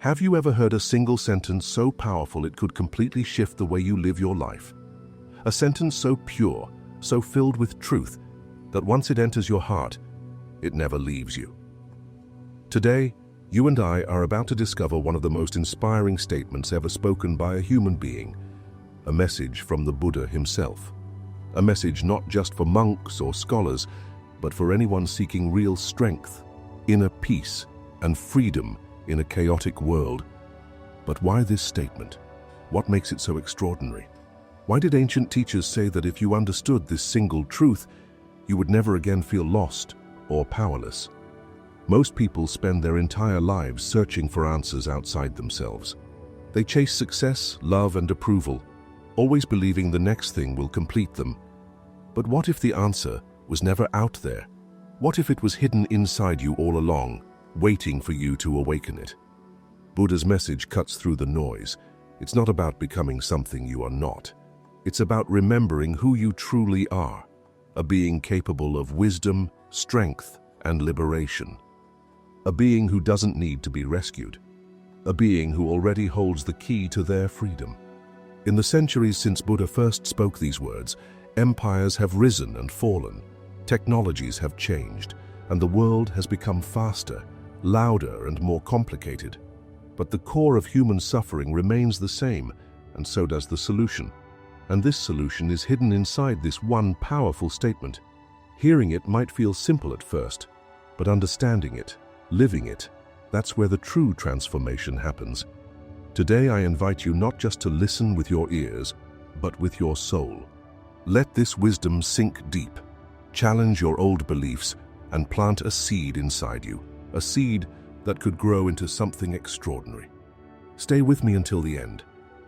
Have you ever heard a single sentence so powerful it could completely shift the way you live your life? A sentence so pure, so filled with truth, that once it enters your heart, it never leaves you. Today, you and I are about to discover one of the most inspiring statements ever spoken by a human being, a message from the Buddha himself. A message not just for monks or scholars, but for anyone seeking real strength, inner peace, and freedom in a chaotic world. But why this statement? What makes it so extraordinary? Why did ancient teachers say that if you understood this single truth, you would never again feel lost or powerless? Most people spend their entire lives searching for answers outside themselves. They chase success, love, and approval, always believing the next thing will complete them. But what if the answer was never out there? What if it was hidden inside you all along, waiting for you to awaken it? Buddha's message cuts through the noise. It's not about becoming something you are not. It's about remembering who you truly are, a being capable of wisdom, strength, and liberation. A being who doesn't need to be rescued. A being who already holds the key to their freedom. In the centuries since Buddha first spoke these words, empires have risen and fallen, technologies have changed, and the world has become faster, louder, and more complicated. But the core of human suffering remains the same, and so does the solution. And this solution is hidden inside this one powerful statement. Hearing it might feel simple at first, but understanding it, living it, that's where the true transformation happens. Today I invite you not just to listen with your ears, but with your soul. Let this wisdom sink deep, challenge your old beliefs, and plant a seed inside you, a seed that could grow into something extraordinary. Stay with me until the end,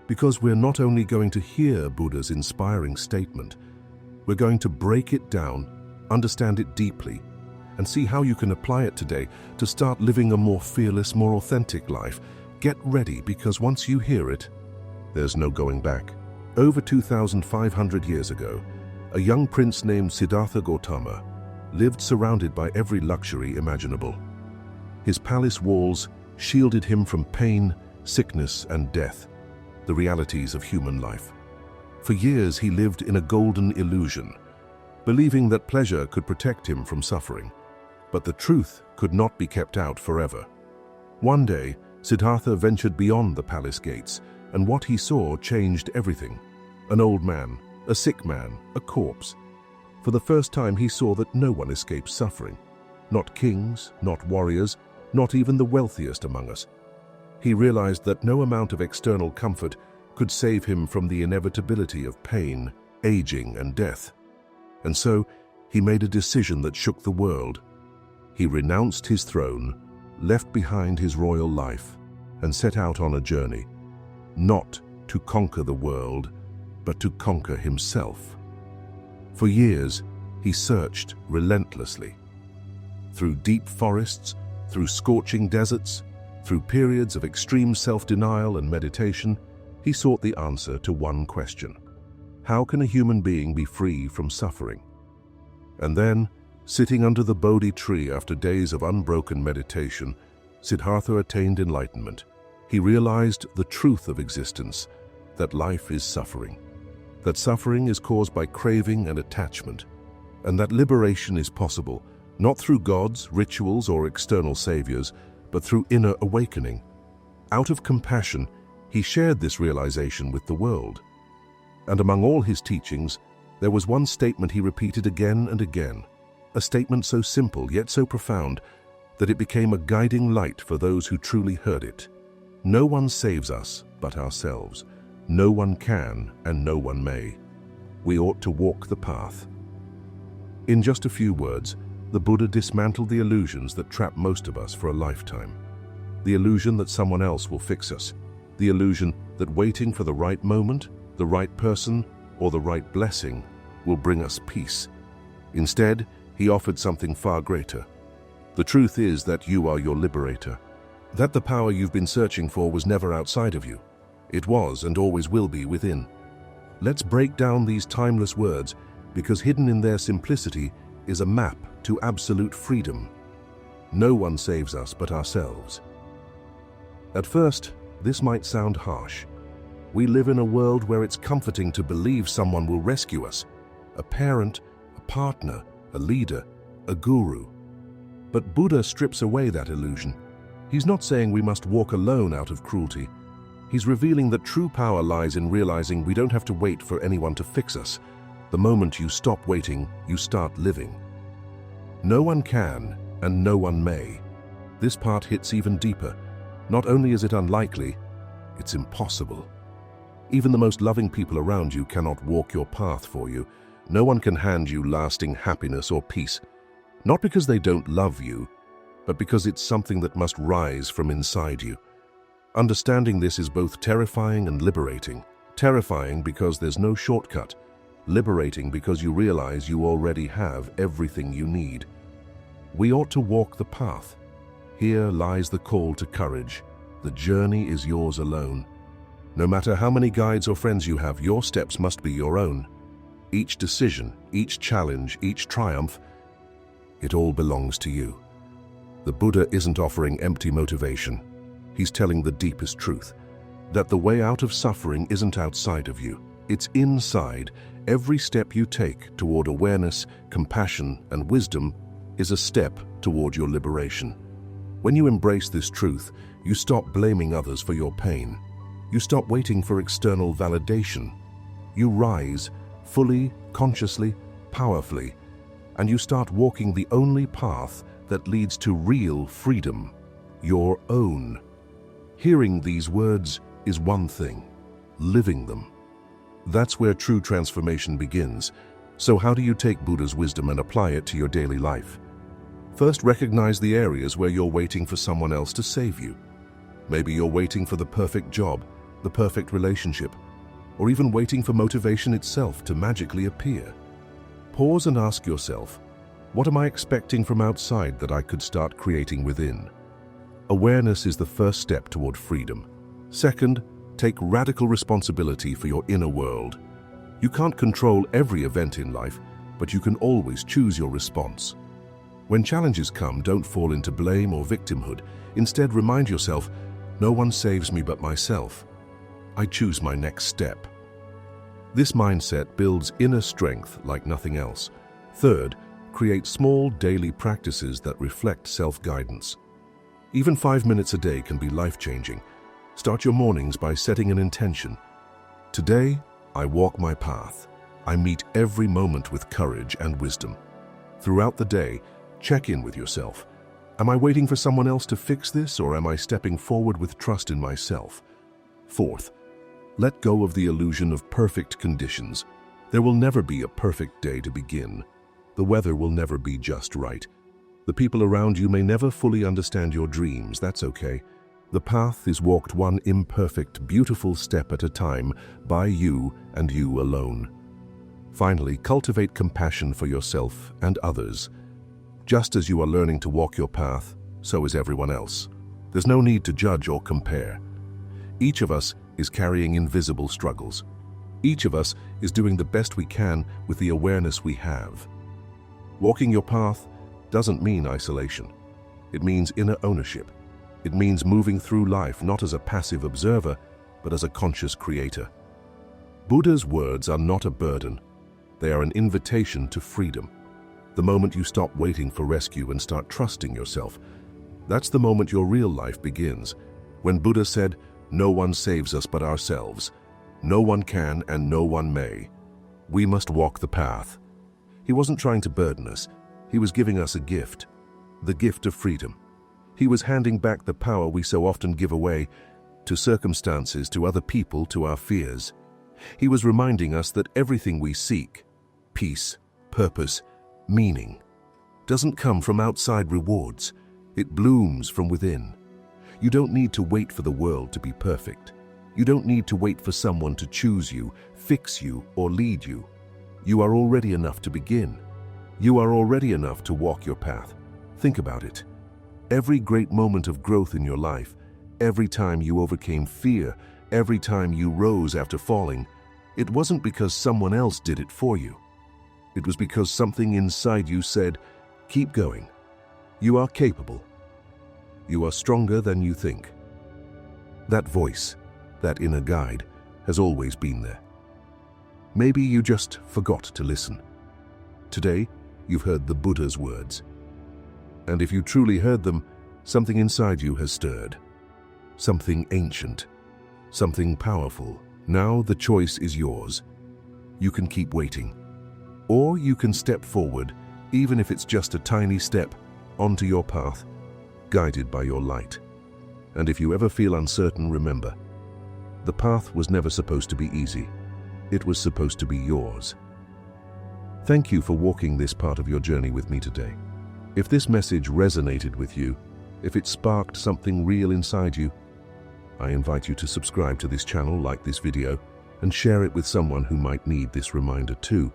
because we're not only going to hear Buddha's inspiring statement, we're going to break it down, understand it deeply, and see how you can apply it today to start living a more fearless, more authentic life. Get ready, because once you hear it, there's no going back. Over 2,500 years ago, a young prince named Siddhartha Gautama lived surrounded by every luxury imaginable. His palace walls shielded him from pain, sickness, and death, the realities of human life. For years he lived in a golden illusion, believing that pleasure could protect him from suffering. But the truth could not be kept out forever. One day, Siddhartha ventured beyond the palace gates, and what he saw changed everything. An old man, a sick man, a corpse. For the first time he saw that no one escapes suffering. Not kings, not warriors, not even the wealthiest among us. He realized that no amount of external comfort could save him from the inevitability of pain, aging, and death. And so, he made a decision that shook the world. He renounced his throne, left behind his royal life, and set out on a journey, not to conquer the world, but to conquer himself. For years, he searched relentlessly. Through deep forests, through scorching deserts, through periods of extreme self-denial and meditation, he sought the answer to one question: how can a human being be free from suffering? And then, sitting under the Bodhi tree after days of unbroken meditation, Siddhartha attained enlightenment. He realized the truth of existence, that life is suffering, that suffering is caused by craving and attachment, and that liberation is possible, not through gods, rituals, or external saviors, but through inner awakening. Out of compassion, he shared this realization with the world. And among all his teachings, there was one statement he repeated again and again, a statement so simple yet so profound that it became a guiding light for those who truly heard it. No one saves us but ourselves. No one can and no one may. We ought to walk the path. In just a few words, the Buddha dismantled the illusions that trap most of us for a lifetime. The illusion that someone else will fix us. The illusion that waiting for the right moment, the right person, or the right blessing will bring us peace. Instead, he offered something far greater. The truth is that you are your liberator. That the power you've been searching for was never outside of you. It was and always will be within. Let's break down these timeless words, because hidden in their simplicity is a map to absolute freedom. No one saves us but ourselves. At first, this might sound harsh. We live in a world where it's comforting to believe someone will rescue us. A parent, a partner, a leader, a guru. But Buddha strips away that illusion. He's not saying we must walk alone out of cruelty. He's revealing that true power lies in realizing we don't have to wait for anyone to fix us. The moment you stop waiting, you start living. No one can, and no one may. This part hits even deeper. Not only is it unlikely, it's impossible. Even the most loving people around you cannot walk your path for you. No one can hand you lasting happiness or peace. Not because they don't love you, but because it's something that must rise from inside you. Understanding this is both terrifying and liberating. Terrifying because there's no shortcut. Liberating because you realize you already have everything you need. We ought to walk the path. Here lies the call to courage. The journey is yours alone. No matter how many guides or friends you have, your steps must be your own. Each decision, each challenge, each triumph, it all belongs to you. The Buddha isn't offering empty motivation. He's telling the deepest truth, that the way out of suffering isn't outside of you. It's inside. Every step you take toward awareness, compassion, and wisdom is a step toward your liberation. When you embrace this truth, you stop blaming others for your pain. You stop waiting for external validation. You rise, fully, consciously, powerfully, and you start walking the only path that leads to real freedom, your own. Hearing these words is one thing. Living them, that's where true transformation begins. So how do you take Buddha's wisdom and apply it to your daily life? First, recognize the areas where you're waiting for someone else to save you. Maybe you're waiting for the perfect job, the perfect relationship, or even waiting for motivation itself to magically appear. Pause and ask yourself, what am I expecting from outside that I could start creating within? Awareness is the first step toward freedom. Second, take radical responsibility for your inner world. You can't control every event in life, but you can always choose your response. When challenges come, don't fall into blame or victimhood. Instead, remind yourself, no one saves me but myself. I choose my next step. This mindset builds inner strength like nothing else. Third, create small daily practices that reflect self-guidance. Even 5 minutes a day can be life-changing. Start your mornings by setting an intention. Today, I walk my path. I meet every moment with courage and wisdom. Throughout the day, check in with yourself. Am I waiting for someone else to fix this, or am I stepping forward with trust in myself? Fourth, let go of the illusion of perfect conditions. There will never be a perfect day to begin. The weather will never be just right. The people around you may never fully understand your dreams. That's okay. The path is walked one imperfect, beautiful step at a time by you and you alone. Finally, cultivate compassion for yourself and others. Just as you are learning to walk your path, so is everyone else. There's no need to judge or compare. Each of us is carrying invisible struggles. Each of us is doing the best we can with the awareness we have. Walking your path doesn't mean isolation. It means inner ownership. It means moving through life not as a passive observer, but as a conscious creator. Buddha's words are not a burden. They are an invitation to freedom. The moment you stop waiting for rescue and start trusting yourself, that's the moment your real life begins. When Buddha said, "No one saves us but ourselves. No one can and no one may. We must walk the path." He wasn't trying to burden us. He was giving us a gift, the gift of freedom. He was handing back the power we so often give away to circumstances, to other people, to our fears. He was reminding us that everything we seek, peace, purpose, meaning, doesn't come from outside rewards. It blooms from within. You don't need to wait for the world to be perfect. You don't need to wait for someone to choose you, fix you, or lead you. You are already enough to begin. You are already enough to walk your path. Think about it. Every great moment of growth in your life, every time you overcame fear, every time you rose after falling, it wasn't because someone else did it for you. It was because something inside you said, "Keep going. You are capable. You are stronger than you think." That voice, that inner guide, has always been there. Maybe you just forgot to listen. Today, you've heard the Buddha's words. And if you truly heard them, something inside you has stirred. Something ancient. Something powerful. Now the choice is yours. You can keep waiting. Or you can step forward, even if it's just a tiny step, onto your path, guided by your light. And if you ever feel uncertain, remember, the path was never supposed to be easy. It was supposed to be yours. Thank you for walking this part of your journey with me today. If this message resonated with you, if it sparked something real inside you, I invite you to subscribe to this channel, like this video, and share it with someone who might need this reminder too.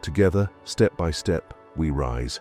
Together, step by step, we rise.